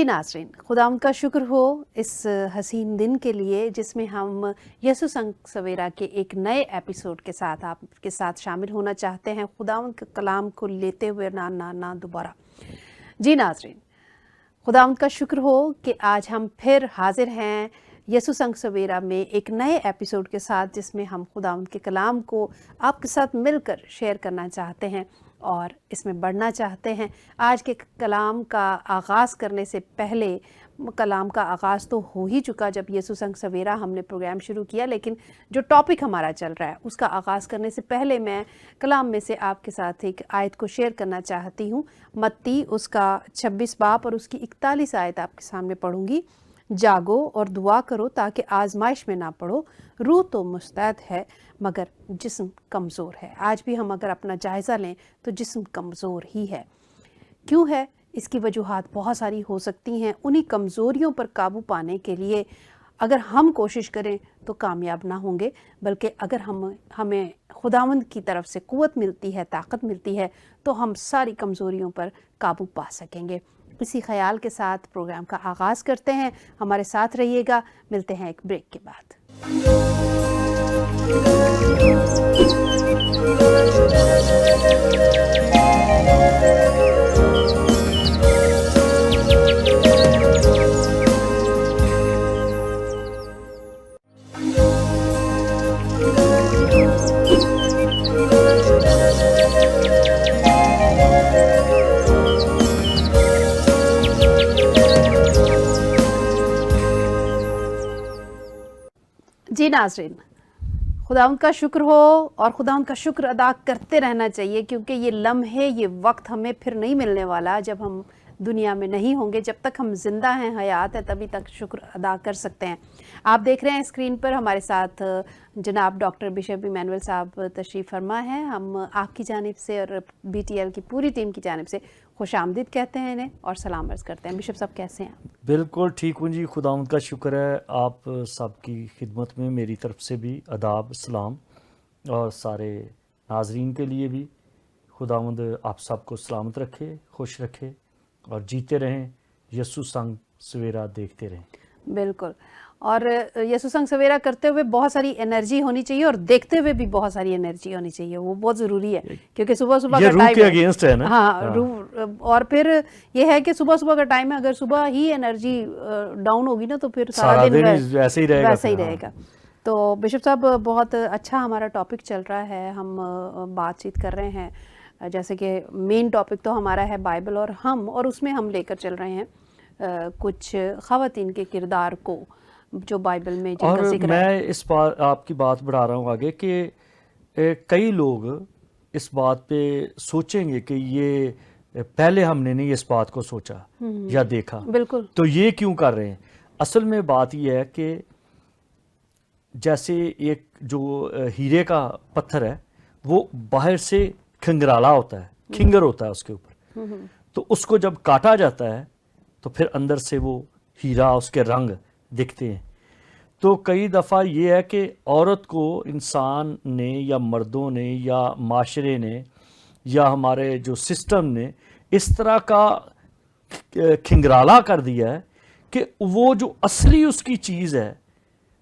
ناظرین، خداوند کا شکر ہو اس حسین دن کے لیے جس میں ہم یسوع سنگ سویرا کے ایک نئے ایپیسوڈ کے ساتھ آپ کے ساتھ شامل ہونا چاہتے ہیں، خداوند کے کلام کو لیتے ہوئے نہ دوبارہ۔ جی ناظرین، خداوند کا شکر ہو کہ آج ہم پھر حاضر ہیں یسوع سنگ سویرا میں ایک نئے ایپیسوڈ کے ساتھ، جس میں ہم خداوند کے کلام کو آپ کے ساتھ مل کر شیئر کرنا چاہتے ہیں اور اس میں بڑھنا چاہتے ہیں۔ آج کے کلام کا آغاز کرنے سے پہلے، کلام کا آغاز تو ہو ہی چکا جب یسوع سنگ سویرا ہم نے پروگرام شروع کیا، لیکن جو ٹاپک ہمارا چل رہا ہے اس کا آغاز کرنے سے پہلے میں کلام میں سے آپ کے ساتھ ایک آیت کو شیئر کرنا چاہتی ہوں۔ متی اس کا 26 باب اور اس کی 41 آیت آپ کے سامنے پڑھوں گی۔ جاگو اور دعا کرو تاکہ آزمائش میں نہ پڑو، روح تو مستعد ہے مگر جسم کمزور ہے۔ آج بھی ہم اگر اپنا جائزہ لیں تو جسم کمزور ہی ہے۔ کیوں ہے؟ اس کی وجوہات بہت ساری ہو سکتی ہیں۔ انہی کمزوریوں پر قابو پانے کے لیے اگر ہم کوشش کریں تو کامیاب نہ ہوں گے، بلکہ اگر ہمیں خداوند کی طرف سے قوت ملتی ہے، طاقت ملتی ہے، تو ہم ساری کمزوریوں پر قابو پا سکیں گے۔ اسی خیال کے ساتھ پروگرام کا آغاز کرتے ہیں۔ ہمارے ساتھ رہیے گا، ملتے ہیں ایک بریک کے بعد۔ جی ناظرین، خداوند کا شکر ہو اور خداوند کا شکر ادا کرتے رہنا چاہیے، کیونکہ یہ لمحے، یہ وقت ہمیں پھر نہیں ملنے والا جب ہم دنیا میں نہیں ہوں گے۔ جب تک ہم زندہ ہیں، حیات ہے، تبھی تک شکر ادا کر سکتے ہیں۔ آپ دیکھ رہے ہیں اسکرین پر ہمارے ساتھ جناب ڈاکٹر بشپ ایمینول صاحب تشریف فرما ہیں۔ ہم آپ کی جانب سے اور بی ٹی ایل کی پوری ٹیم کی جانب سے خوش آمدید کہتے ہیں انہیں اور سلام عرض کرتے ہیں۔ بشپ صاحب کیسے ہیں؟ بالکل ٹھیک ہوں جی، خداوند کا شکر ہے۔ آپ سب کی خدمت میں میری طرف سے بھی آداب، سلام، اور سارے ناظرین کے لیے بھی خداوند آپ سب کو سلامت رکھے، خوش رکھے اور جیتے رہیں، یسوع سنگ سویرا دیکھتے رہیں۔ بالکل، اور یسوع سنگ سویرا کرتے ہوئے بہت ساری انرجی ہونی چاہیے اور دیکھتے ہوئے بھی بہت ساری انرجی ہونی چاہیے، وہ بہت ضروری ہے، کیونکہ صبح کا یہ روح ٹائم کے اگینسٹ ہے نا۔ ہاں روح، اور پھر یہ ہے کہ صبح کا ٹائم ہے، اگر صبح ہی انرجی ڈاؤن ہوگی نا تو پھر سارا دن ویسے ہی رہے گا۔ تو بشپ صاحب، بہت اچھا ہمارا ٹاپک چل رہا ہے، ہم بات چیت کر رہے ہیں، جیسے کہ مین ٹاپک تو ہمارا ہے بائبل اور اس میں ہم لے کر چل رہے ہیں کچھ خواتین کے کردار کو جو بائبل میں جن کا ذکر ہے۔ میں اس بات آپ کی بات بڑھا رہا ہوں آگے کہ کئی لوگ اس بات پہ سوچیں گے کہ یہ پہلے ہم نے نہیں اس بات کو سوچا یا دیکھا، بالکل، تو یہ کیوں کر رہے ہیں۔ اصل میں بات یہ ہے کہ جیسے ایک جو ہیرے کا پتھر ہے وہ باہر سے کھنگرالا ہوتا ہے، کھنگر ہوتا ہے اس کے اوپر، تو اس کو جب کاٹا جاتا ہے تو پھر اندر سے وہ ہیرا، اس کے رنگ دکھتے ہیں۔ تو کئی دفعہ یہ ہے کہ عورت کو انسان نے یا مردوں نے یا معاشرے نے یا ہمارے جو سسٹم نے اس طرح کا کھنگرالا کر دیا ہے کہ وہ جو اصلی اس کی چیز ہے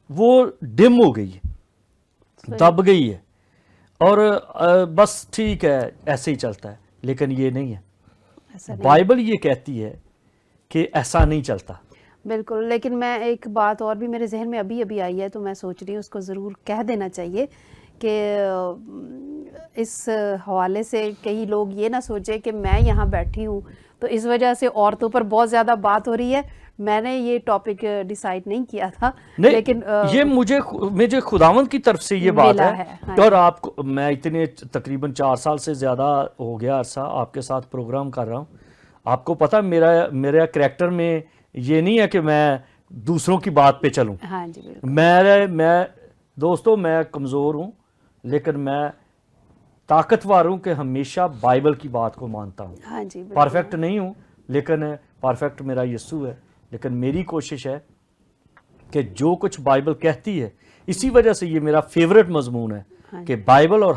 وہ ڈم ہو گئی ہے، دب گئی ہے، اور بس ٹھیک ہے ایسے ہی چلتا ہے، لیکن یہ نہیں ہے۔ بائبل یہ کہتی ہے کہ ایسا نہیں چلتا۔ بالکل، لیکن میں ایک بات اور بھی میرے ذہن میں ابھی آئی ہے، تو میں سوچ رہی ہوں اس کو ضرور کہہ دینا چاہیے کہ اس حوالے سے کئی لوگ یہ نہ سوچے کہ میں یہاں بیٹھی ہوں تو اس وجہ سے عورتوں پر بہت زیادہ بات ہو رہی ہے۔ میں نے یہ ٹاپک ڈیسائیڈ نہیں کیا تھا، لیکن یہ مجھے خداوند کی طرف سے یہ بات ہے، اور آپ کو میں اتنے تقریباً 4 سال سے زیادہ ہو گیا عرصہ آپ کے ساتھ پروگرام کر رہا ہوں۔ آپ کو پتہ میرا کریکٹر میں یہ نہیں ہے کہ میں دوسروں کی بات پہ چلوں۔ ہاں جی، بالکل۔ میں کمزور ہوں، لیکن میں طاقتور ہوں کہ ہمیشہ بائبل کی بات کو مانتا ہوں۔ ہاں جی، پرفیکٹ نہیں ہوں، لیکن پرفیکٹ میرا یسوع ہے، لیکن میری کوشش ہے کہ جو کچھ بائبل کہتی ہے، اسی وجہ سے یہ میرا فیورٹ مضمون ہے کہ بائبل اور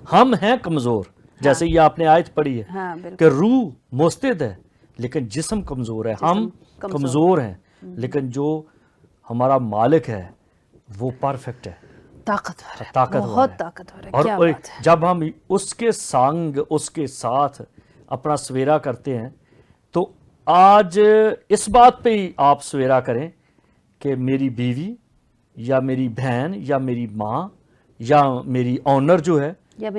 ہم ہیں کمزور، جیسے یہ آپ نے آیت پڑھی ہے کہ روح مستعد ہے لیکن جسم کمزور ہے، ہم کمزور ہیں، لیکن جو ہمارا مالک ہے وہ پرفیکٹ ہے، طاقتور ہے، بہت طاقتور ہے. اور کیا بات ہے. جب ہم اس کے سانگ اس کے ساتھ اپنا سویرا کرتے ہیں تو آج اس بات پہ ہی آپ سویرا کریں کہ میری بیوی یا میری بہن یا میری ماں یا میری آنر جو ہے یا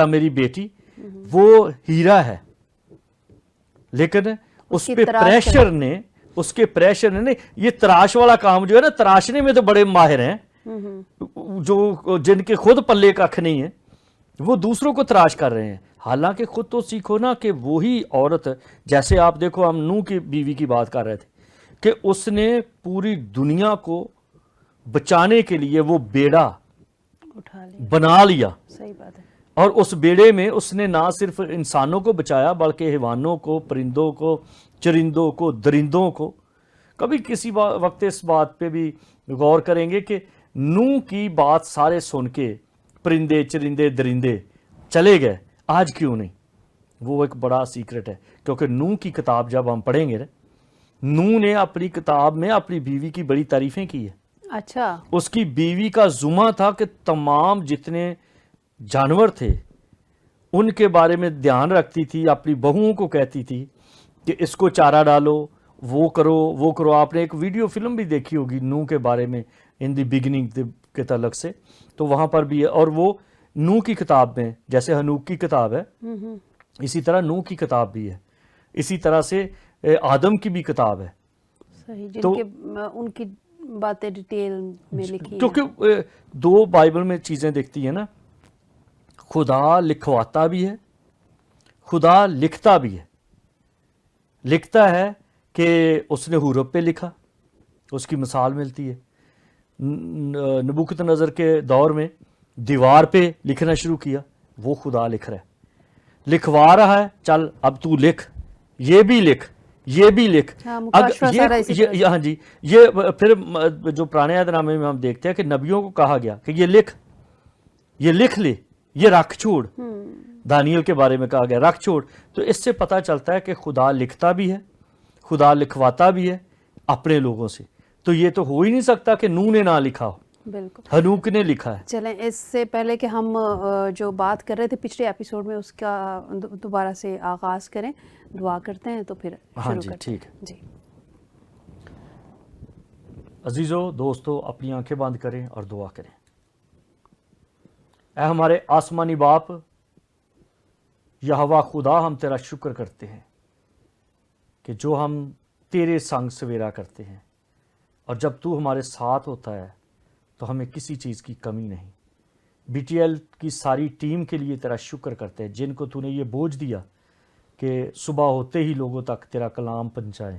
میری بیٹی وہ ہیرا ہے، لیکن اس پہ اس کے پریشر نے نہیں، یہ تراش والا کام جو ہے نا، تراشنے میں تو بڑے ماہر ہیں، جو جن کے خود پلے ککھ نہیں ہے وہ دوسروں کو تراش کر رہے ہیں، حالانکہ خود تو سیکھو نا کہ وہی عورت، جیسے آپ دیکھو ہم نوح کی بیوی کی بات کر رہے تھے کہ اس نے پوری دنیا کو بچانے کے لیے وہ بیڑا بنا لیا. صحیح بات ہے. اور اس بیڑے میں اس نے نہ صرف انسانوں کو بچایا بلکہ حیوانوں کو، پرندوں کو، چرندوں کو، درندوں کو. کبھی کسی وقت اس بات پہ بھی غور کریں گے کہ نوح کی بات سارے سن کے پرندے، چرندے، درندے چلے گئے، آج کیوں نہیں؟ وہ ایک بڑا سیکرٹ ہے، کیونکہ نوح کی کتاب جب ہم پڑھیں گے، نوح نے اپنی کتاب میں اپنی بیوی کی بڑی تعریفیں کی ہیں. اچھا. اس کی بیوی کا ذمہ تھا کہ تمام جتنے جانور تھے ان کے بارے میں دھیان رکھتی تھی، اپنی بہوؤں کو کہتی تھی کہ اس کو چارہ ڈالو، وہ کرو وہ کرو. آپ نے ایک ویڈیو فلم بھی دیکھی ہوگی نوح کے بارے میں، ان دی بگننگ کے تعلق سے، تو وہاں پر بھی ہے. اور وہ نوح کی کتاب میں، جیسے ہنوک کی کتاب ہے اسی طرح نوح کی کتاب بھی ہے، اسی طرح سے آدم کی بھی کتاب ہے. صحیح، جن کے ان کی باتیں ڈیٹیل میں لکھی ہیں. کیونکہ دو بائبل میں چیزیں دیکھتی ہیں نا، خدا لکھواتا بھی ہے، خدا لکھتا بھی ہے. لکھتا ہے کہ اس نے حروف پہ لکھا، اس کی مثال ملتی ہے. نبوکت نظر کے دور میں دیوار پہ لکھنا شروع کیا، وہ خدا لکھ رہا ہے، لکھوا رہا ہے، چل اب تو لکھ، یہ بھی لکھ، یہ بھی لکھ. ہاں جی، یہ پھر جو پرانے عہد نامے میں ہم دیکھتے ہیں کہ نبیوں کو کہا گیا کہ یہ لکھ لے، یہ رکھ چھوڑ. دانیل کے بارے میں کہا گیا رکھ چھوڑ. تو اس سے پتہ چلتا ہے کہ خدا لکھتا بھی ہے، خدا لکھواتا بھی ہے اپنے لوگوں سے. تو یہ تو ہو ہی نہیں سکتا کہ نوح نے نہ لکھا ہو، بالکل ہنوک نے لکھا ہے. چلیں اس سے پہلے کہ ہم جو بات کر رہے تھے پچھلے ایپیسوڈ میں، اس کا دوبارہ سے آغاز کریں، دعا کرتے ہیں تو پھر ہاں جی ٹھیک ہے. جی عزیزو دوستو، اپنی آنکھیں بند کریں اور دعا کریں. اے ہمارے آسمانی باپ یہوہ خدا، ہم تیرا شکر کرتے ہیں کہ جو ہم تیرے سنگ سویرا کرتے ہیں، اور جب تو ہمارے ساتھ ہوتا ہے تو ہمیں کسی چیز کی کمی نہیں. بی ٹی ایل کی ساری ٹیم کے لیے تیرا شکر کرتے ہیں، جن کو تو نے یہ بوجھ دیا کہ صبح ہوتے ہی لوگوں تک تیرا کلام پہنچائیں،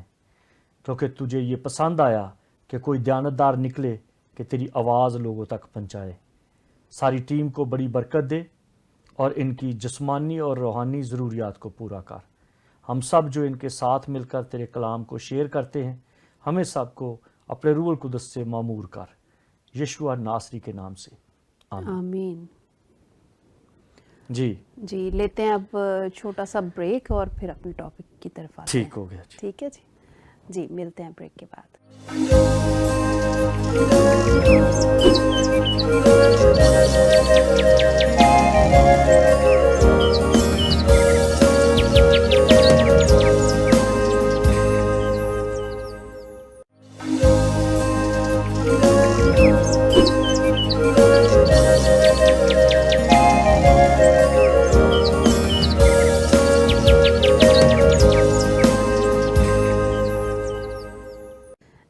کیونکہ تجھے یہ پسند آیا کہ کوئی دیانتدار نکلے کہ تیری آواز لوگوں تک پہنچائے. ساری ٹیم کو بڑی برکت دے اور ان کی جسمانی اور روحانی ضروریات کو پورا کر. ہم سب جو ان کے ساتھ مل کر تیرے کلام کو شیئر کرتے ہیں، ہمیں سب کو اپنے روح القدس سے معمور کر، یشوع ناصری کے نام سے آمین. جی لیتے ہیں اب چھوٹا سا بریک اور پھر اپنے ٹاپک کی طرف آتے ہیں. ٹھیک ہو گیا. ٹھیک ہے جی ملتے ہیں بریک کے بعد.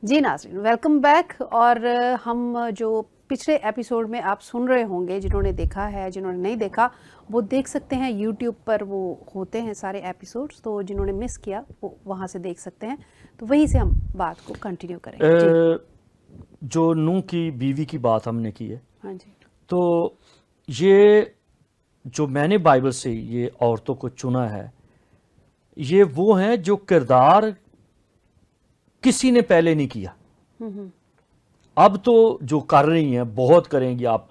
جی ناظرین، ویلکم بیک. اور ہم جو پچھلے ایپیسوڈ میں آپ سن رہے ہوں گے، جنہوں نے دیکھا ہے، جنہوں نے نہیں دیکھا وہ دیکھ سکتے ہیں، یوٹیوب پر وہ ہوتے ہیں سارے ایپیسوڈز، تو جنہوں نے مس کیا وہ وہاں سے دیکھ سکتے ہیں. تو وہیں سے ہم بات کو کنٹینیو کریں گے. جو نوح کی بیوی کی بات ہم نے کی ہے، ہاں جی، تو یہ جو میں نے بائبل سے یہ عورتوں کو چنا ہے، یہ وہ ہیں جو کردار کسی نے پہلے نہیں کیا. اب تو جو کر رہی ہیں بہت کریں گی، آپ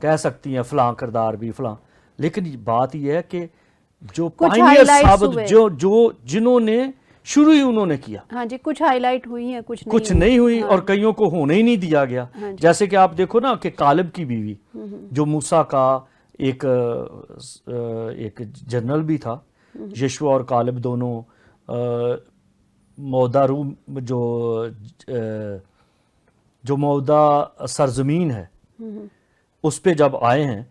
کہہ سکتی ہیں فلاں کردار بھی فلاں، لیکن بات یہ ہے کہ جو پائنیئر ثابت، جو جنہوں نے شروع ہی انہوں نے کیا. ہاں جی, کچھ ہائی لائٹ ہوئی ہیں, کچھ نہیں ہوئی, اور کئیوں کو ہونے ہی نہیں دیا گیا. جیسے کہ آپ دیکھو نا کہ کالب کی بیوی جو موسیٰ کا ایک جنرل بھی تھا, یشوع اور کالب دونوں موعودہ روم جو موعودہ سرزمین ہے اس پہ جب آئے ہیں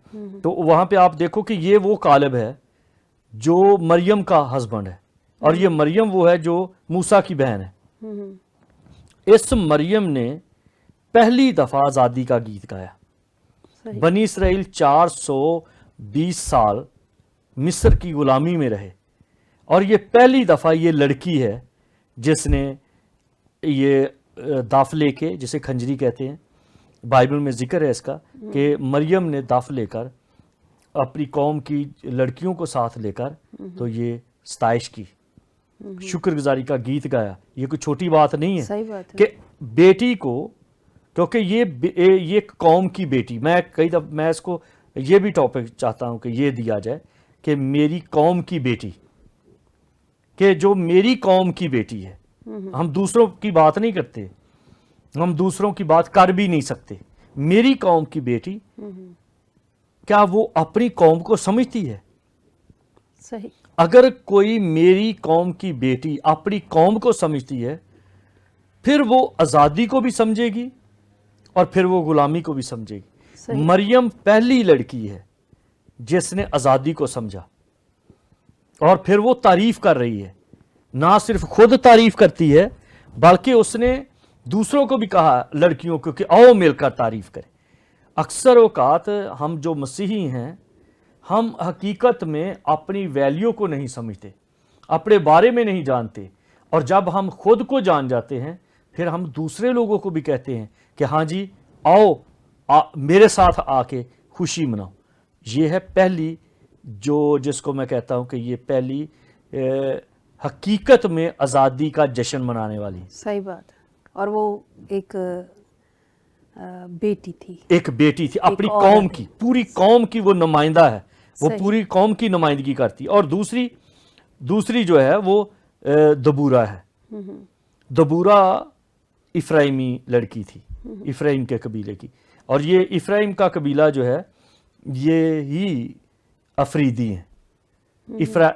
تو وہاں پہ آپ دیکھو کہ یہ وہ کالب ہے جو مریم کا ہسبینڈ ہے, اور یہ مریم وہ ہے جو موسیٰ کی بہن ہے. اس مریم نے پہلی دفعہ آزادی کا گیت گایا. بنی اسرائیل 420 سال مصر کی غلامی میں رہے, اور یہ پہلی دفعہ یہ لڑکی ہے جس نے یہ دف لے کے, جسے کھنجری کہتے ہیں, بائبل میں ذکر ہے اس کا کہ مریم نے دف لے کر اپنی قوم کی لڑکیوں کو ساتھ لے کر تو یہ ستائش کی, شکر گزاری کا گیت گایا. یہ کوئی چھوٹی بات نہیں ہے کہ بیٹی کو, کیونکہ یہ قوم کی بیٹی, میں کئی دفعہ میں اس کو یہ بھی ٹاپک چاہتا ہوں کہ یہ دیا جائے کہ میری قوم کی بیٹی, کہ جو میری قوم کی بیٹی ہے. ہم دوسروں کی بات نہیں کرتے, ہم دوسروں کی بات کر بھی نہیں سکتے. میری قوم کی بیٹی, کیا وہ اپنی قوم کو سمجھتی ہے؟ صحیح. اگر کوئی میری قوم کی بیٹی اپنی قوم کو سمجھتی ہے, پھر وہ آزادی کو بھی سمجھے گی اور پھر وہ غلامی کو بھی سمجھے گی. مریم پہلی لڑکی ہے جس نے آزادی کو سمجھا, اور پھر وہ تعریف کر رہی ہے. نہ صرف خود تعریف کرتی ہے بلکہ اس نے دوسروں کو بھی کہا, لڑکیوں کو, کہ آؤ مل کر تعریف کریں. اکثر اوقات ہم جو مسیحی ہیں, ہم حقیقت میں اپنی ویلیو کو نہیں سمجھتے, اپنے بارے میں نہیں جانتے, اور جب ہم خود کو جان جاتے ہیں پھر ہم دوسرے لوگوں کو بھی کہتے ہیں کہ ہاں جی آؤ میرے ساتھ آ کے خوشی مناؤ. یہ ہے پہلی, جس کو میں کہتا ہوں کہ یہ پہلی حقیقت میں آزادی کا جشن منانے والی. صحیح بات. اور وہ ایک بیٹی تھی, اپنی قوم کی, پوری قوم کی وہ نمائندہ ہے, وہ پوری قوم کی نمائندگی کرتی. اور دوسری جو ہے وہ دبورہ ہے. دبورہ افرائیمی لڑکی تھی, افرائیم کے قبیلے کی, اور یہ افرائیم کا قبیلہ جو ہے یہ ہی افریدی ہیں.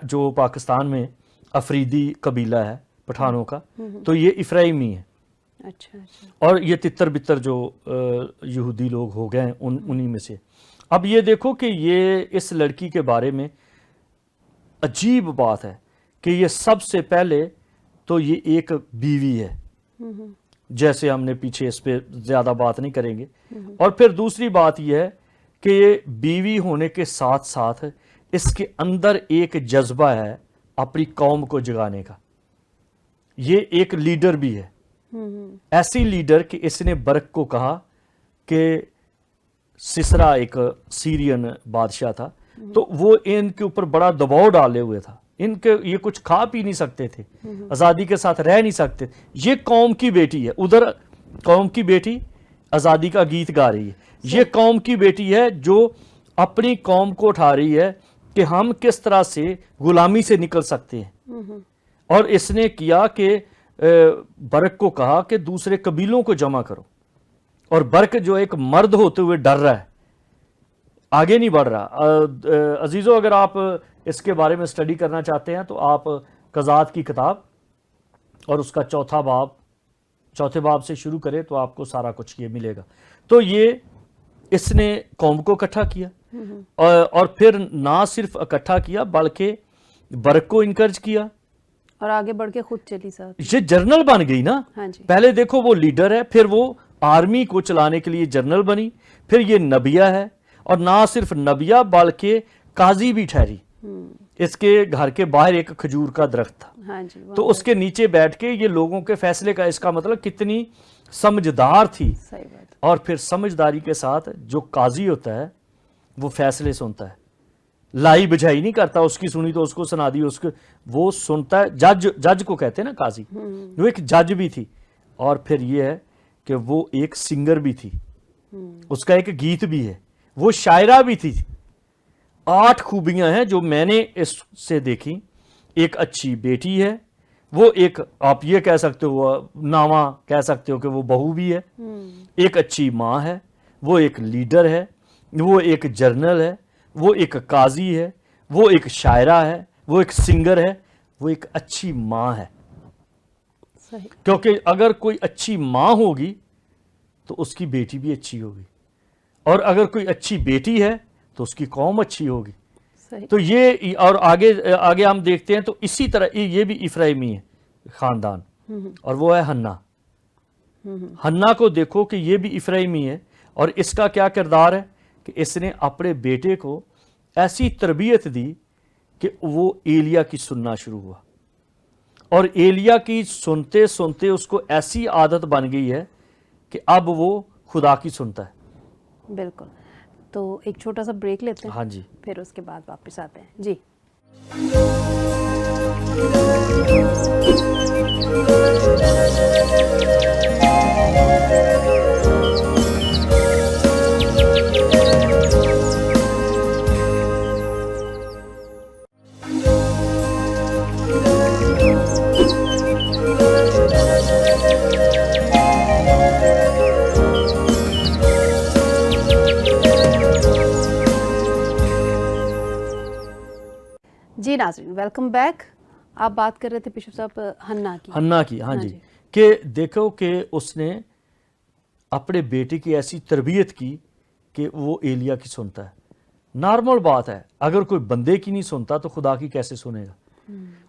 جو پاکستان میں افریدی قبیلہ ہے پٹھانوں کا, تو یہ افرائیمی ہے. اچھا. اور یہ تتر بتر جو یہودی لوگ ہو گئے ہیں انہی میں سے. اب یہ دیکھو کہ یہ اس لڑکی کے بارے میں عجیب بات ہے کہ یہ سب سے پہلے تو یہ ایک بیوی ہے, جیسے ہم نے پیچھے اس پہ زیادہ بات نہیں کریں گے. اور پھر دوسری بات یہ ہے کہ یہ بیوی ہونے کے ساتھ ساتھ اس کے اندر ایک جذبہ ہے اپنی قوم کو جگانے کا. یہ ایک لیڈر بھی ہے, ایسی لیڈر کہ اس نے برق کو کہا کہ سسرا ایک سیرین بادشاہ تھا, تو وہ ان کے اوپر بڑا دباؤ ڈالے ہوئے تھا. یہ کچھ کھا پی نہیں سکتے تھے, آزادی کے ساتھ رہ نہیں سکتے. یہ قوم کی بیٹی ہے, ادھر قوم کی بیٹی آزادی کا گیت گا رہی ہے. یہ قوم کی بیٹی ہے جو اپنی قوم کو اٹھا رہی ہے کہ ہم کس طرح سے غلامی سے نکل سکتے ہیں. اور اس نے کیا کہ برق کو کہا کہ دوسرے قبیلوں کو جمع کرو, اور برق جو ایک مرد ہوتے ہوئے ڈر رہا ہے, آگے نہیں بڑھ رہا. عزیزو, اگر آپ اس کے بارے میں سٹڈی کرنا چاہتے ہیں تو آپ قضات کی کتاب اور اس کا چوتھے باب سے شروع کریں تو آپ کو سارا کچھ یہ ملے گا. تو یہ اس نے قوم کو اکٹھا کیا, اور پھر نہ صرف اکٹھا کیا بلکہ برق کو انکرج کیا, اور آگے بڑھ کے خود چلی ساتھ. یہ جرنل بن گئی نا. پہلے دیکھو وہ لیڈر ہے, پھر وہ آرمی کو چلانے کے لیے جرنل بنی, پھر یہ نبیہ ہے, اور نہ صرف نبیہ بلکہ قاضی بھی ٹھہری. اس کے گھر کے باہر ایک کھجور کا درخت تھا, تو اس کے نیچے بیٹھ کے یہ لوگوں کے فیصلے کا, اس کا مطلب کتنی سمجھدار تھی. اور پھر سمجھداری کے ساتھ جو قاضی ہوتا ہے وہ فیصلے سنتا ہے, لائی بجھائی نہیں کرتا, اس کی سنی تو اس کو سنا دی, وہ سنتا ہے. جج کو کہتے ہیں نا قاضی, وہ ایک جج بھی تھی. اور پھر یہ ہے کہ وہ ایک سنگر بھی تھی, اس کا ایک گیت بھی ہے, وہ شاعرہ بھی تھی. 8 خوبیاں ہیں جو میں نے اس سے دیکھی. ایک اچھی بیٹی ہے, وہ ایک آپ یہ کہہ سکتے ہو ناواں کہہ سکتے ہو کہ وہ بہو بھی ہے، ایک اچھی ماں ہے، وہ ایک لیڈر ہے، وہ ایک جرنل ہے، وہ ایک قاضی ہے، وہ ایک شاعرہ ہے، وہ ایک سنگر ہے، وہ ایک اچھی ماں ہے. صحیح. کیونکہ اگر کوئی اچھی ماں ہوگی تو اس کی بیٹی بھی اچھی ہوگی، اور اگر کوئی اچھی بیٹی ہے تو اس کی قوم اچھی ہوگی. صحیح. تو یہ اور آگے ہم دیکھتے ہیں تو اسی طرح یہ بھی افرائی ہے خاندان، اور وہ ہے حنا. حنا کو دیکھو کہ یہ بھی افرائی ہے، اور اس کا کیا کردار ہے کہ اس نے اپنے بیٹے کو ایسی تربیت دی کہ وہ ایلیا کی سننا شروع ہوا، اور ایلیا کی سنتے سنتے اس کو ایسی عادت بن گئی ہے کہ اب وہ خدا کی سنتا ہے. بالکل. تو ایک چھوٹا سا بریک لیتے ہیں. ہاں جی. پھر اس کے بعد واپس آتے ہیں. جی. جی ناظرین، ویلکم بیک. آپ بات کر رہے تھے بشپ صاحب حنا کی. حنا کی، ہاں جی، کہ دیکھو کہ اس نے اپنے بیٹے کی ایسی تربیت کی کہ وہ ایلیا کی سنتا ہے. نارمل بات ہے، اگر کوئی بندے کی نہیں سنتا تو خدا کی کیسے سنے گا.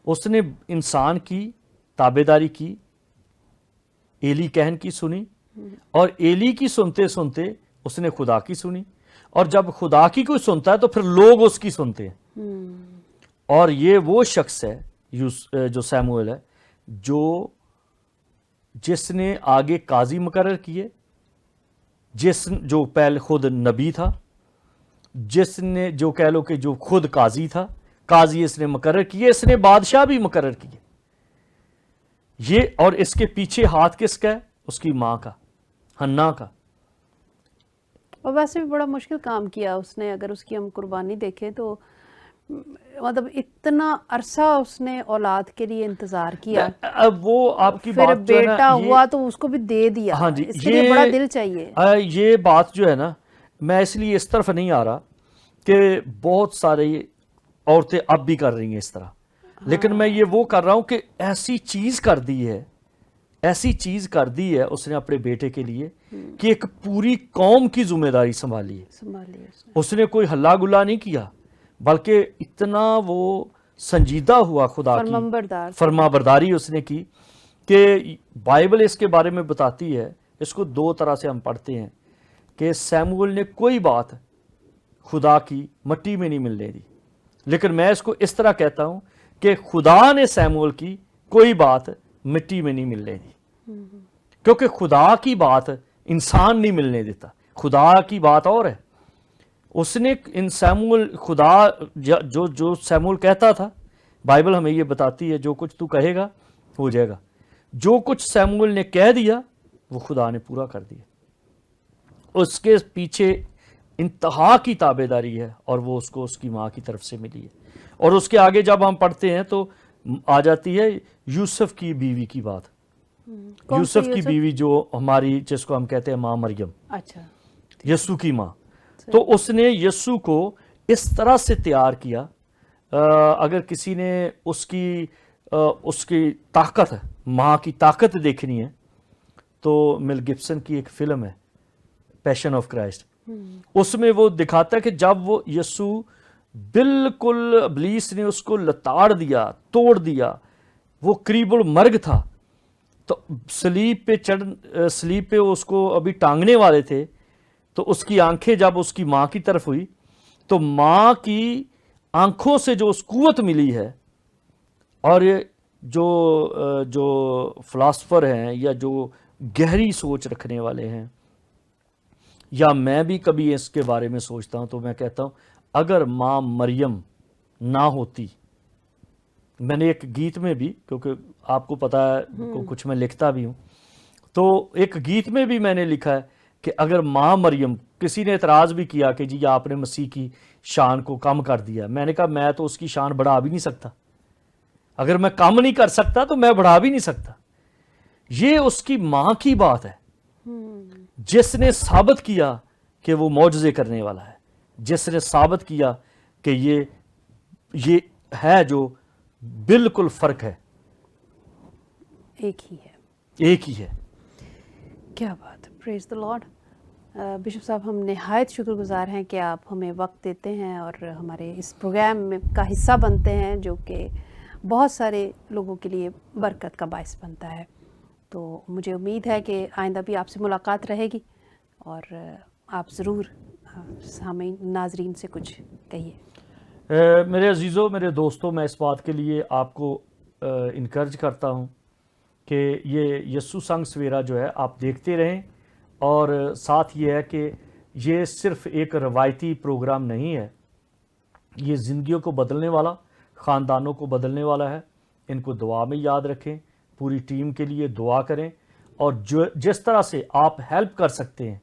اس نے انسان کی تابعداری کی، ایلی کہن کی سنی، اور ایلی کی سنتے سنتے اس نے خدا کی سنی، اور جب خدا کی کوئی سنتا ہے تو پھر لوگ اس کی سنتے ہیں. اور یہ وہ شخص ہے جو سیموئل ہے جس نے آگے قاضی مقرر کیے، جو پہلے خود نبی تھا، جس نے جو کہہ لو کہ جو خود قاضی تھا، قاضی اس نے مقرر کیے، اس نے بادشاہ بھی مقرر کیے. یہ اور اس کے پیچھے ہاتھ کس کا ہے؟ اس کی ماں کا، حنا کا. اور ویسے بھی بڑا مشکل کام کیا اس نے. اگر اس کی ہم قربانی دیکھیں تو مطلب اتنا عرصہ اس نے اولاد کے لیے انتظار کیا. اب وہ آپ کی پھر بات جو ہے نا، بیٹا ہوا تو اس کو بھی دے دیا. ہاں جی، اس کے لیے بڑا دل چاہیے. یہ بات جو ہے نا، میں اس لیے اس طرف نہیں آ رہا کہ بہت سارے عورتیں اب بھی کر رہی ہیں اس طرح، لیکن میں یہ وہ کر رہا ہوں کہ ایسی چیز کر دی ہے اس نے اپنے بیٹے کے لیے کہ ایک پوری قوم کی ذمہ داری سنبھالی ہے. اس نے کوئی ہلا گلا نہیں کیا، بلکہ اتنا وہ سنجیدہ ہوا خدا کی فرما برداری اس نے کی کہ بائبل اس کے بارے میں بتاتی ہے. اس کو دو طرح سے ہم پڑھتے ہیں کہ سیموئل نے کوئی بات خدا کی مٹی میں نہیں ملنے دی، لیکن میں اس کو اس طرح کہتا ہوں کہ خدا نے سیموئل کی کوئی بات مٹی میں نہیں ملنے دی، کیونکہ خدا کی بات انسان نہیں ملنے دیتا. خدا کی بات اور ہے. اس نے ان سیموئل خدا جو سیموئل کہتا تھا، بائبل ہمیں یہ بتاتی ہے جو کچھ تو کہے گا ہو جائے گا. جو کچھ سیموئل نے کہہ دیا وہ خدا نے پورا کر دیا. اس کے پیچھے انتہا کی تابعداری ہے، اور وہ اس کو اس کی ماں کی طرف سے ملی ہے. اور اس کے آگے جب ہم پڑھتے ہیں تو آ جاتی ہے یوسف کی بیوی کی بات. یوسف کی بیوی جو ہماری جس کو ہم کہتے ہیں ماں مریم، اچھا، یسوع کی ماں. تو اس نے یسوع کو اس طرح سے تیار کیا. اگر کسی نے اس کی طاقت، ماں کی طاقت دیکھنی ہے تو میل گبسن کی ایک فلم ہے پیشن آف کرائسٹ. اس میں وہ دکھاتا ہے کہ جب وہ یسوع بالکل ابلیس نے اس کو لتاڑ دیا، توڑ دیا، وہ قریب المرگ تھا، تو صلیب پہ اس کو ابھی ٹانگنے والے تھے، تو اس کی آنکھیں جب اس کی ماں کی طرف ہوئی تو ماں کی آنکھوں سے جو اس قوت ملی ہے. اور جو فلاسفر ہیں یا جو گہری سوچ رکھنے والے ہیں، یا میں بھی کبھی اس کے بارے میں سوچتا ہوں تو میں کہتا ہوں اگر ماں مریم نہ ہوتی. میں نے ایک گیت میں بھی، کیونکہ آپ کو پتا ہے کچھ میں لکھتا بھی ہوں، تو ایک گیت میں بھی میں نے لکھا ہے کہ اگر ماں مریم، کسی نے اعتراض بھی کیا کہ جی آپ نے مسیح کی شان کو کم کر دیا. میں نے کہا میں تو اس کی شان بڑھا بھی نہیں سکتا. اگر میں کم نہیں کر سکتا تو میں بڑھا بھی نہیں سکتا. یہ اس کی ماں کی بات ہے جس نے ثابت کیا کہ وہ معجزے کرنے والا ہے, جس نے ثابت کیا کہ یہ ہے جو بالکل فرق ہے, ایک ہی ہے. ایک ہی ہے. کیا بات ہے, پریز دی لارڈ. بشپ صاحب, ہم نہایت شکر گزار ہیں کہ آپ ہمیں وقت دیتے ہیں اور ہمارے اس پروگرام میں کا حصہ بنتے ہیں, جو کہ بہت سارے لوگوں کے لیے برکت کا باعث بنتا ہے. تو مجھے امید ہے کہ آئندہ بھی آپ سے ملاقات رہے گی, اور آپ ضرور سامعین ناظرین سے کچھ کہیے. میرے عزیزوں, میرے دوستوں, میں اس بات کے لیے آپ کو انکرج کرتا ہوں کہ یہ یسوع سنگ سویرا جو ہے آپ دیکھتے رہیں, اور ساتھ یہ ہے کہ یہ صرف ایک روایتی پروگرام نہیں ہے, یہ زندگیوں کو بدلنے والا, خاندانوں کو بدلنے والا ہے. ان کو دعا میں یاد رکھیں, پوری ٹیم کے لیے دعا کریں, اور جس طرح سے آپ ہیلپ کر سکتے ہیں,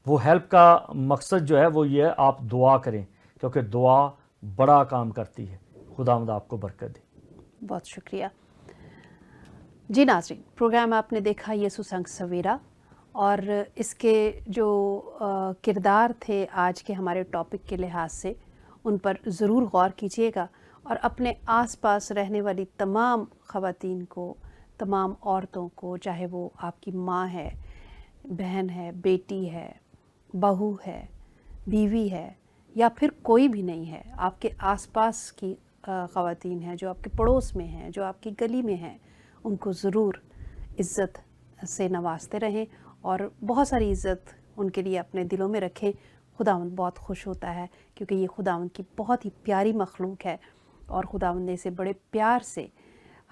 وہ ہیلپ کا مقصد جو ہے وہ یہ ہے آپ دعا کریں, کیونکہ دعا بڑا کام کرتی ہے. خداوند آپ کو برکت دے. بہت شکریہ. جی ناظرین, پروگرام آپ نے دیکھا یسوع سنگ سویرا, اور اس کے جو کردار تھے آج کے ہمارے ٹاپک کے لحاظ سے, ان پر ضرور غور کیجیے گا, اور اپنے آس پاس رہنے والی تمام خواتین کو, تمام عورتوں کو, چاہے وہ آپ کی ماں ہے, بہن ہے, بیٹی ہے, بہو ہے, بیوی ہے, یا پھر کوئی بھی نہیں ہے, آپ کے آس پاس کی خواتین ہیں جو آپ کے پڑوس میں ہیں, جو آپ کی گلی میں ہیں, ان کو ضرور عزت سے نوازتے رہیں, اور بہت ساری عزت ان کے لیے اپنے دلوں میں رکھیں. خداوند بہت خوش ہوتا ہے, کیونکہ یہ خداوند کی بہت ہی پیاری مخلوق ہے, اور خداوند نے اسے بڑے پیار سے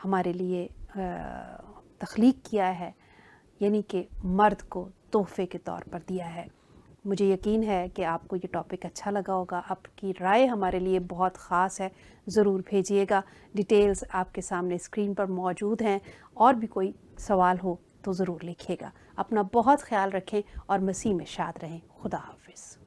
ہمارے لیے تخلیق کیا ہے, یعنی کہ مرد کو تحفے کے طور پر دیا ہے. مجھے یقین ہے کہ آپ کو یہ ٹاپک اچھا لگا ہوگا. آپ کی رائے ہمارے لیے بہت خاص ہے, ضرور بھیجیے گا. ڈیٹیلز آپ کے سامنے اسکرین پر موجود ہیں, اور بھی کوئی سوال ہو تو ضرور لکھیے گا. اپنا بہت خیال رکھیں اور مسیح میں شاد رہیں. خدا حافظ.